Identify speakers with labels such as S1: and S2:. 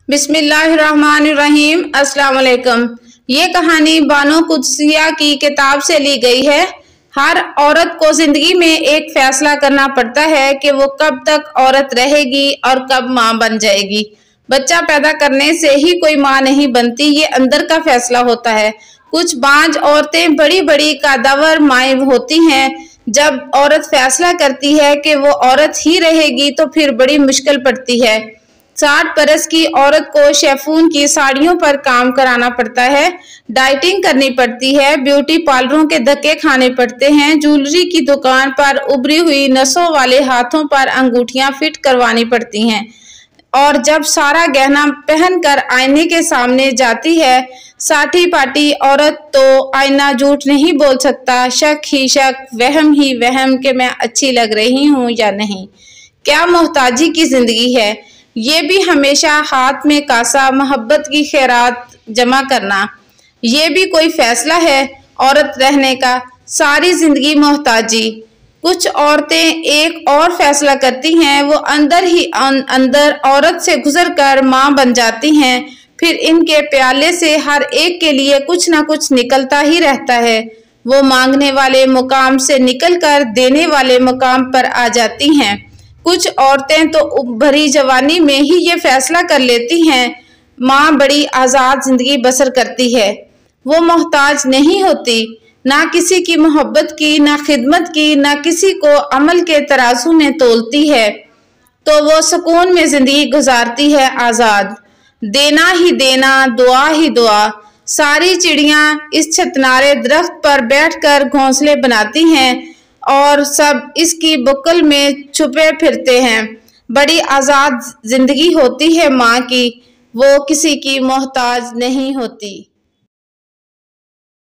S1: बिस्मिल्लाहिर्रहमानिर्रहीम। अस्सलाम वालेकुम। ये कहानी बानो कुद्सिया की किताब से ली गई है। हर औरत को जिंदगी में एक फैसला करना पड़ता है कि वो कब तक औरत रहेगी और कब माँ बन जाएगी। बच्चा पैदा करने से ही कोई माँ नहीं बनती, ये अंदर का फैसला होता है। कुछ बांझ औरतें बड़ी बड़ी कादावर माएँ होती हैं। जब औरत फैसला करती है कि वो औरत ही रहेगी तो फिर बड़ी मुश्किल पड़ती है। 60 बरस की औरत को शेफून की साड़ियों पर काम कराना पड़ता है, डाइटिंग करनी पड़ती है, ब्यूटी पार्लरों के धक्के खाने पड़ते हैं, ज्वेलरी की दुकान पर उभरी हुई नसों वाले हाथों पर अंगूठियां फिट करवानी पड़ती हैं। और जब सारा गहना पहनकर आईने के सामने जाती है, साठी पाटी औरत तो आईना झूठ नहीं बोल सकता, शक ही शक, वहम ही वहम कि मैं अच्छी लग रही हूँ या नहीं। क्या मोहताजी की जिंदगी है। ये भी हमेशा हाथ में कासा मोहब्बत की खैरात जमा करना, ये भी कोई फैसला है औरत रहने का। सारी जिंदगी मोहताजी। कुछ औरतें एक और फैसला करती हैं, वो अंदर ही अंदर औरत से गुजरकर माँ बन जाती हैं। फिर इनके प्याले से हर एक के लिए कुछ ना कुछ निकलता ही रहता है। वो मांगने वाले मुकाम से निकलकर देने वाले मुकाम पर आ जाती हैं। कुछ औरतें तो भरी जवानी में ही ये फैसला कर लेती हैं, माँ बड़ी आज़ाद जिंदगी बसर करती है। वो मोहताज नहीं होती, ना किसी की मोहब्बत की, ना खिदमत की, ना किसी को अमल के तराजू में तोलती है। तो वो सुकून में जिंदगी गुजारती है आज़ाद। देना ही देना, दुआ ही दुआ। सारी चिड़ियाँ इस छतनारे दरख्त पर बैठकर घोंसले बनाती हैं और सब इसकी बुक्कल में छुपे फिरते हैं। बड़ी आज़ाद जिंदगी होती है माँ की, वो किसी की मोहताज नहीं होती।